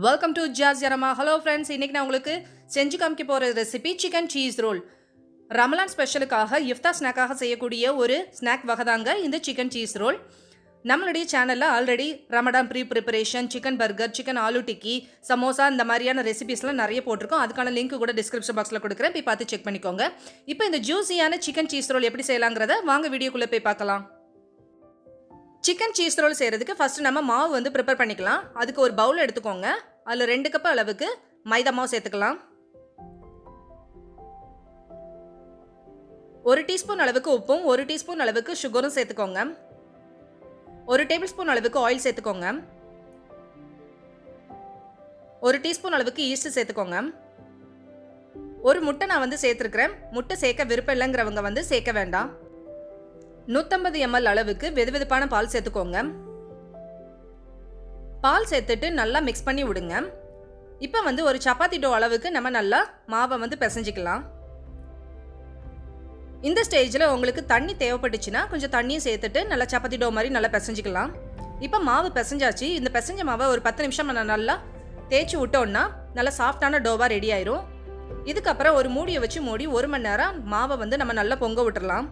Welcome to Jazzy Aroma. Hello friends, இன்னைக்கு நான் உங்களுக்கு செஞ்சு காமிக்க போற recipe chicken cheese roll. Ramalan ஸ்பெஷலுக்காக இஃப்தார் ஸ்நாக்காக செய்யக்கூடிய ஒரு ஸ்நாக் வகைதாங்க இந்த சிக்கன் சீஸ் ரோல். நம்மளுடைய சேனல்ல already Ramadan preparation, chicken burger, chicken aloo tikki, samosa இந்த மாதிரியான ரெசிபிஸ்லாம் நிறைய போட்டிருக்கோம். அதுக்கான லிங்க் கூட டிஸ்கிரிப்ஷன் பாக்ஸில் கொடுக்குறேன், போய் பார்த்து செக் பண்ணிக்கோங்க. இப்போ இந்த ஜூஸியான சிக்கன் சீஸ் ரோல் எப்படி செய்யலாங்கிறத வாங்க வீடியோக்குள்ளே போய் பார்க்கலாம். சிக்கன் சீஸ் ரோல் செய்கிறதுக்கு ஃபஸ்ட்டு நம்ம மாவு வந்து ப்ரிப்பேர் பண்ணிக்கலாம். அதுக்கு ஒரு பவுல் எடுத்துக்கோங்க. அதில் 2 கப் அளவுக்கு மைதா மாவு சேர்த்துக்கலாம். 1 டீஸ்பூன் அளவுக்கு உப்பும் 1 டீஸ்பூன் அளவுக்கு சுகரும் சேர்த்துக்கோங்க. 1 டேபிள் ஸ்பூன் அளவுக்கு ஆயில் சேர்த்துக்கோங்க. 1 டீஸ்பூன் அளவுக்கு ஈஸ்ட் சேர்த்துக்கோங்க. ஒரு முட்டை நான் வந்து சேர்த்துருக்கிறேன். முட்டை சேர்க்க விருப்பம் இல்லைங்கிறவங்க வந்து சேர்க்க வேண்டாம். 150 ml அளவுக்கு வெதுவெதுப்பான பால் சேர்த்துக்கோங்க. பால் சேர்த்துட்டு நல்லா மிக்ஸ் பண்ணி விடுங்க. இப்போ வந்து ஒரு சப்பாத்தி டோ அளவுக்கு நம்ம நல்லா மாவை வந்து பிசைஞ்சிக்கலாம். இந்த ஸ்டேஜில் உங்களுக்கு தண்ணி தேவைப்பட்டுச்சுன்னா கொஞ்சம் தண்ணியும் சேர்த்துட்டு நல்லா சப்பாத்தி டோ மாதிரி நல்லா பிசைஞ்சிக்கலாம். இப்போ மாவு பிசைஞ்சாச்சு. இந்த பிசைஞ்ச மாவை ஒரு 10 நிமிஷம் நல்லா தேய்ச்சி விட்டோன்னா நல்லா சாஃப்டான டோவாக ரெடி ஆயிரும். இதுக்கப்புறம் ஒரு மூடியை வச்சு மூடி 1 மணி நேரம் மாவை வந்து நம்ம நல்லா பொங்க விட்டுறலாம்.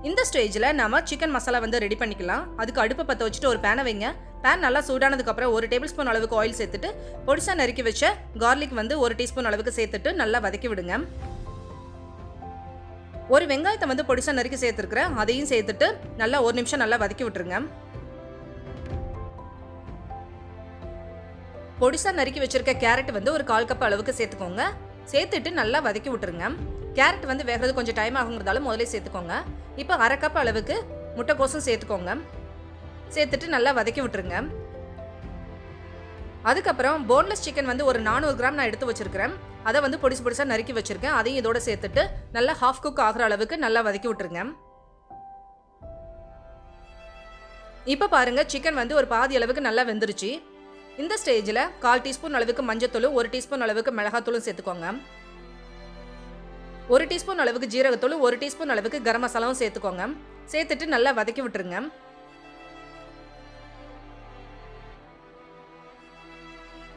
இந்த ஸ்டேஜில் நம்ம சிக்கன் மசாலா வந்து ரெடி பண்ணிக்கலாம். அதுக்கு அடுப்பை பற்ற வச்சுட்டு ஒரு பேனை வைங்க. பேன் நல்லா சூடானதுக்கப்புறம் 1 டேபிள் ஸ்பூன் அளவுக்கு ஆயில் சேர்த்துட்டு பொடிசாக நறுக்கி வச்ச கார்லிக் வந்து 1 டீஸ்பூன் அளவுக்கு சேர்த்துட்டு நல்லா வதக்கி விடுங்க. ஒரு வெங்காயத்தை வந்து பொடிசாக நறுக்கி சேர்த்துருக்குறேன். அதையும் சேர்த்துட்டு நல்லா 1 நிமிஷம் நல்லா வதக்கி விட்டுருங்க. பொடிசாக நறுக்கி வச்சிருக்க கேரட் வந்து ஒரு 1/4 கப் அளவுக்கு சேர்த்துக்கோங்க. சேர்த்துட்டு நல்லா வதக்கி விட்டுருங்க. கேரட் வந்து வேகிறது கொஞ்சம் டைம் ஆகுங்கிறதால முதலே சேர்த்துக்கோங்க. இப்போ 1/2 கப் அளவுக்கு முட்டைக்கோசும் சேர்த்துக்கோங்க. சேர்த்துட்டு நல்லா வதக்கி விட்டுருங்க. அதுக்கப்புறம் போன்லெஸ் சிக்கன் வந்து ஒரு 400 கிராம் நான் எடுத்து வச்சிருக்கிறேன். அதை வந்து பொடிசாக நறுக்கி வச்சிருக்கேன். அதையும் இதோட சேர்த்துட்டு நல்லா ஹாஃப் குக் ஆகிற அளவுக்கு நல்லா வதக்கி விட்டுருங்க. இப்போ பாருங்க, சிக்கன் வந்து ஒரு பாதி அளவுக்கு நல்லா வெந்துருச்சு. இந்த ஸ்டேஜில் 1/4 டீஸ்பூன் அளவுக்கு மஞ்சத்தூளும் 1 டீஸ்பூன் அளவுக்கு மிளகாத்தூளும் சேர்த்துக்கோங்க. 1 டீஸ்பூன் அளவுக்கு ஜீரகத்தூள், 1 டீஸ்பூன் அளவுக்கு கரம் மசாலாவும் சேர்த்துக்கோங்க. சேர்த்துட்டு நல்லா வதக்கி விட்டுருங்க.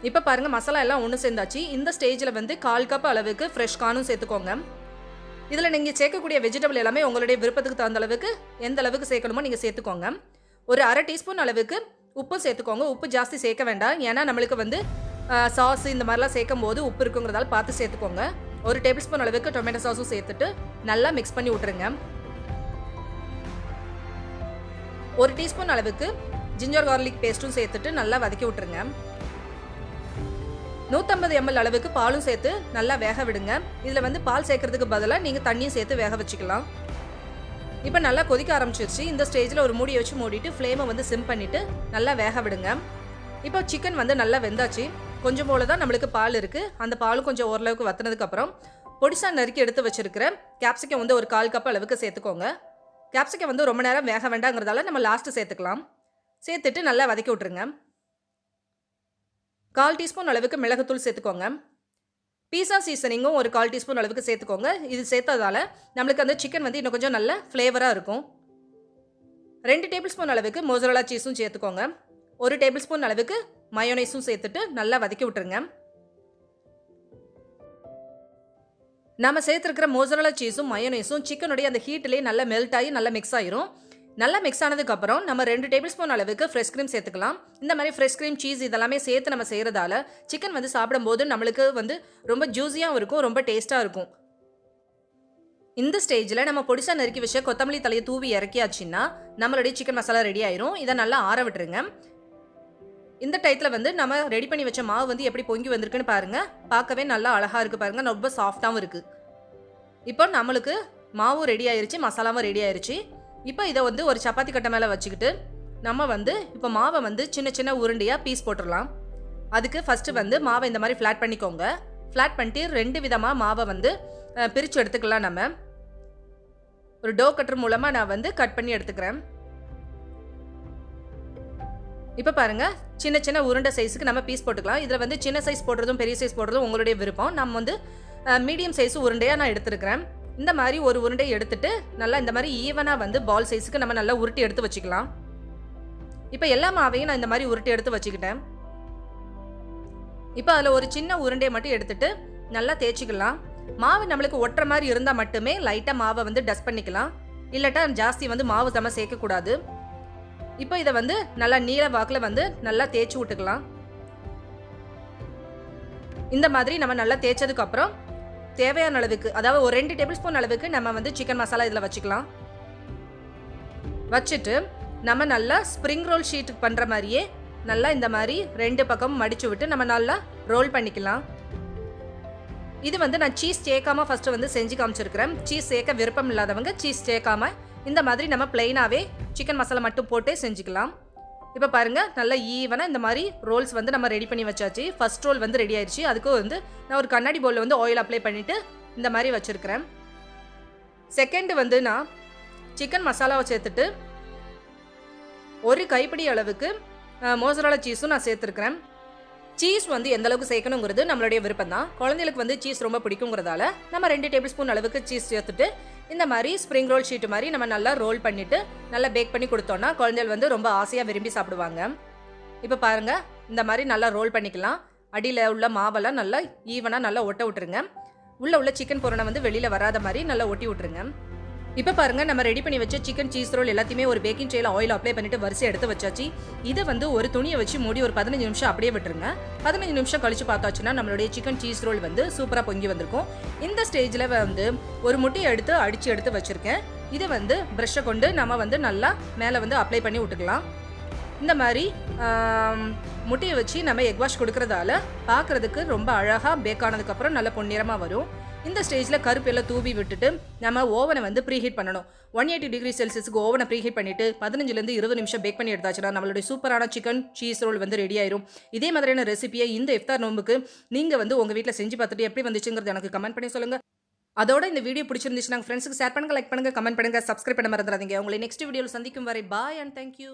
இப்போ பாருங்க, மசாலா எல்லாம் ஒன்று சேர்ந்தாச்சு. இந்த ஸ்டேஜில் வந்து 1/4 கப் அளவுக்கு ஃப்ரெஷ் கார்னும் சேர்த்துக்கோங்க. இதில் நீங்கள் சேர்க்கக்கூடிய வெஜிடபிள் எல்லாமே உங்களுடைய விருப்பத்துக்கு தகுந்த அளவுக்கு எந்த அளவுக்கு சேர்க்கணுமோ நீங்கள் சேர்த்துக்கோங்க. ஒரு 1/2 டீஸ்பூன் அளவுக்கு உப்பும் சேர்த்துக்கோங்க. உப்பு ஜாஸ்தி சேர்க்க வேண்டாம், ஏன்னா நம்மளுக்கு வந்து சாஸ் இந்த மாதிரிலாம் சேர்க்கும் போது உப்பு இருக்குங்கிறதால பார்த்து சேர்த்துக்கோங்க. 1 டேபிள் ஸ்பூன் அளவுக்கு டொமேட்டோ சாஸும் சேர்த்துட்டு நல்லா மிக்ஸ் பண்ணி விட்டுருங்க. 1 டீஸ்பூன் அளவுக்கு ஜிஞ்சர் கார்லிக் பேஸ்ட்டும் சேர்த்துட்டு நல்லா வதக்கி விட்டுருங்க. 150 ml அளவுக்கு பாலும் சேர்த்து நல்லா வேக விடுங்க. இதில் வந்து பால் சேர்க்கறதுக்கு பதிலாக நீங்கள் தண்ணியும் சேர்த்து வேக வச்சுக்கலாம். இப்போ நல்லா கொதிக்க ஆரம்பிச்சிருச்சு. இந்த ஸ்டேஜில் ஒரு மூடியை வச்சு மூடிட்டு ஃப்ளேமை வந்து சிம் பண்ணிவிட்டு நல்லா வேக விடுங்க. இப்போ சிக்கன் வந்து நல்லா வெந்தாச்சு. கொஞ்சம் போல தான் நம்மளுக்கு பால் இருக்குது. அந்த பாலும் கொஞ்சம் ஓரளவுக்கு வற்றினதுக்கப்புறம் பொடிசாக நறுக்கி எடுத்து வச்சிருக்கிற கேப்சிகம் வந்து ஒரு 1/4 கப் அளவுக்கு சேர்த்துக்கோங்க. கேப்சிகம் வந்து ரொம்ப நேரம் வேக வேண்டாங்கிறதால நம்ம லாஸ்ட்டு சேர்த்துக்கலாம். சேர்த்துட்டு நல்லா வதக்கி விட்டுருங்க. 1/4 டீஸ்பூன் அளவுக்கு மிளகுத்தூள் சேர்த்துக்கோங்க. பீஸா சீசனிங்கும் ஒரு 1/4 டீஸ்பூன் அளவுக்கு சேர்த்துக்கோங்க. இது சேர்த்ததால நம்மளுக்கு அந்த சிக்கன் வந்து இன்னும் கொஞ்சம் நல்ல ஃப்ளேவராக இருக்கும். 2 டேபிள் ஸ்பூன் அளவுக்கு மோசரலா சீஸும் சேர்த்துக்கோங்க. 1 டேபிள் ஸ்பூன் அளவுக்கு மயோனைஸும் சேர்த்துட்டு நல்லா வதக்கி விட்டுருங்க. நம்ம சேர்த்துருக்கிற மோசரலா சீஸும் மயோனைஸும் சிக்கனுடைய அந்த ஹீட்லேயே நல்லா மெல்ட் ஆகி நல்லா மிக்ஸ் ஆயிரும். நல்லா மிக்ஸ் ஆனதுக்கப்புறம் நம்ம 2 டேபிள் ஸ்பூன் அளவுக்கு ஃப்ரெஷ் க்ரீம் சேர்த்துக்கலாம். இந்த மாதிரி ஃப்ரெஷ் க்ரீம், சீஸ் இதெல்லாமே சேர்த்து நம்ம செய்கிறதால சிக்கன் வந்து சாப்பிடும்போது நம்மளுக்கு வந்து ரொம்ப ஜூஸியாகவும் இருக்கும், ரொம்ப டேஸ்ட்டாக இருக்கும். இந்த ஸ்டேஜில் நம்ம பொடிசாக நறுக்கி வச்ச கொத்தமல்லி தலையை தூவி இறக்கியாச்சுன்னா நம்மளுடைய சிக்கன் மசாலா ரெடி ஆயிரும். இதை நல்லா ஆற விட்டுருங்க. இந்த டைத்தில் வந்து நம்ம ரெடி பண்ணி வச்ச மாவு வந்து எப்படி பொங்கி வந்திருக்குன்னு பாருங்கள். பார்க்கவே நல்லா அழகாக இருக்குது பாருங்கள், ரொம்ப சாஃப்டாகவும் இருக்குது. இப்போ நம்மளுக்கு மாவும் ரெடி ஆயிருச்சு, மசாலாவும் ரெடி ஆயிருச்சு. இப்போ இதை வந்து ஒரு சப்பாத்தி கட்டை மேலே வச்சுக்கிட்டு நம்ம வந்து இப்போ மாவை வந்து சின்ன சின்ன உருண்டையாக பீஸ் போட்டுடலாம். அதுக்கு ஃபஸ்ட்டு வந்து மாவை இந்த மாதிரி ஃப்ளாட் பண்ணிக்கோங்க. ஃப்ளாட் பண்ணிட்டு 2 விதமாக மாவை வந்து பிரித்து எடுத்துக்கலாம். நம்ம ஒரு டோ கட்டர் மூலமாக நான் வந்து கட் பண்ணி எடுத்துக்கிறேன். இப்போ பாருங்கள், சின்ன சின்ன உருண்டை சைஸுக்கு நம்ம பீஸ் போட்டுக்கலாம். இதில் வந்து சின்ன சைஸ் போடுறதும் பெரிய சைஸ் போடுறதும் உங்களுடைய விருப்பம். நம்ம வந்து மீடியம் சைஸ் உருண்டையாக நான் எடுத்துருக்கிறேன். இந்த மாதிரி ஒரு உருண்டையை எடுத்துட்டு நல்லா இந்த மாதிரி ஈவனாக வந்து பால் சைஸுக்கு நம்ம நல்லா உருட்டி எடுத்து வச்சுக்கலாம். இப்போ எல்லா மாவையும் நான் இந்த மாதிரி உருட்டி எடுத்து வச்சுக்கிட்டேன். இப்போ அதில் ஒரு சின்ன உருண்டையை மட்டும் எடுத்துட்டு நல்லா தேய்ச்சிக்கலாம். மாவு நம்மளுக்கு ஒட்டுற மாதிரி இருந்தால் மட்டுமே லைட்டாக மாவை வந்து டஸ்ட் பண்ணிக்கலாம். இல்லாட்டா ஜாஸ்தி வந்து மாவு நம்ம சேர்க்கக்கூடாது. இப்போ இதை வந்து நல்லா நீல வாக்கில் வந்து நல்லா தேய்ச்சி விட்டுக்கலாம். இந்த மாதிரி நம்ம நல்லா தேய்ச்சதுக்கு அப்புறம் தேவையான அளவுக்கு, அதாவது ஒரு 2 டேபிள் ஸ்பூன் அளவுக்கு நம்ம வந்து சிக்கன் மசாலா இதில் வச்சுக்கலாம். வச்சுட்டு நம்ம நல்லா ஸ்ப்ரிங் ரோல் ஷீட்டுக்கு பண்ணுற மாதிரியே நல்லா இந்த மாதிரி 2 பக்கம் மடிச்சு விட்டு நம்ம நல்லா ரோல் பண்ணிக்கலாம். இது வந்து நான் சீஸ் சேர்க்காம ஃபர்ஸ்ட் வந்து செஞ்சு காமிச்சிருக்கிறேன். சீஸ் சேர்க்க விருப்பம் இல்லாதவங்க சீஸ் சேர்க்காம இந்த மாதிரி நம்ம பிளெயினாவே சிக்கன் மசாலா மட்டும் போட்டு செஞ்சுக்கலாம். இப்போ பாருங்க நல்லா ஈவனா இந்த மாதிரி ரோல்ஸ் வந்து நம்ம ரெடி பண்ணி வச்சாச்சு. ஃபர்ஸ்ட் ரோல் வந்து ரெடி ஆயிடுச்சு. அதுக்கு வந்து நான் ஒரு கண்ணாடி பவுலில் வந்து ஆயில் அப்ளை பண்ணிட்டு இந்த மாதிரி வச்சிருக்கிறேன். செகண்ட் வந்து நான் சிக்கன் மசாலாவை சேர்த்துட்டு ஒரு கைப்பிடி அளவுக்கு மோசரலா சீஸும் நான் சேர்த்துருக்கிறேன். சீஸ் வந்து எந்த அளவுக்கு சேர்க்கணுங்கிறது நம்மளுடைய விருப்பம் தான். குழந்தைகளுக்கு வந்து சீஸ் ரொம்ப பிடிக்குங்கிறதால நம்ம 2 டேபிள் ஸ்பூன் அளவுக்கு சீஸ் சேர்த்துட்டு இந்த மாதிரி ஸ்ப்ரிங் ரோல் ஷீட் மாதிரி நம்ம நல்லா ரோல் பண்ணிட்டு நல்லா பேக் பண்ணி கொடுத்தோம்னா குழந்தைகள் வந்து ரொம்ப ஆசையாக விரும்பி சாப்பிடுவாங்க. இப்போ பாருங்க இந்த மாதிரி நல்லா ரோல் பண்ணிக்கலாம். அடியில் உள்ள மாவெல்லாம் நல்லா ஈவனாக நல்லா ஒட்ட விட்டுருங்க. உள்ள சிக்கன் பொருளை வந்து வெளியில் வராத மாதிரி நல்லா ஒட்டி விட்டுருங்க. இப்போ பாருங்க நம்ம ரெடி பண்ணி வச்ச சிக்கன் சீஸ் ரோல் எல்லாத்தையுமே ஒரு பேக்கிங் ட்ரேல ஆயில் அப்ளை பண்ணிட்டு வரிசை எடுத்து வச்சாச்சு. இதை வந்து ஒரு துணியை வச்சு மூடி ஒரு 15 நிமிஷம் அப்படியே விட்டுருங்க. 15 நிமிஷம் கழிச்சு பார்த்தாச்சுன்னா நம்மளுடைய சிக்கன் சீஸ் ரோல் வந்து சூப்பராக பொங்கி வந்திருக்கும். இந்த ஸ்டேஜில் வந்து ஒரு முட்டையை அடிச்சு வச்சிருக்கேன். இதை வந்து ப்ரஷ்ஷை கொண்டு நம்ம வந்து நல்லா மேலே வந்து அப்ளை பண்ணி விட்டுக்கலாம். இந்த மாதிரி முட்டையை வச்சு நம்ம எக் வாஷ் கொடுக்கறதால பார்க்குறதுக்கு ரொம்ப அழகாக பேக் ஆனதுக்கப்புறம் நல்ல பொன்னிறமாக வரும். இந்த ஸ்டேஜில் கருப்பெல்லாம் தூவி விட்டுட்டு நம்ம ஓவனை வந்து ப்ரீஹீட் பண்ணணும். 180 டிகிரி செல்சியஸுக்கு ஓவனை ப்ரீஹீட் பண்ணிவிட்டு 15 20 நிமிஷம் பேக் பண்ணி எடுத்தாச்சுன்னா நம்மளுடைய சூப்பரான சிக்கன் சீஸ் ரோல் வந்து ரெடி ஆயிரும். இதே மாதிரியான ரெசிபியை இந்த இஃப்தார் நோம்புக்கு நீங்கள் வந்து உங்கள் வீட்டில் செஞ்சு பார்த்துட்டு எப்படி வந்துச்சுங்கிறது எனக்கு கமெண்ட் பண்ணி சொல்லுங்கள். அதோட இந்த வீடியோ பிடிச்சிருந்துச்சுன்னா ஃப்ரெண்ட்ஸுக்கு ஷேர் பண்ணுங்கள், லைக் பண்ணுங்கள், கமெண்ட் பண்ணுங்கள், சப்ஸ்கிரைப் பண்ண மறந்துடாதீங்க. உங்களை நெக்ஸ்ட் வீடியோவில் சந்திக்கும் வரை பாய் அண்ட் தேங்க்யூ.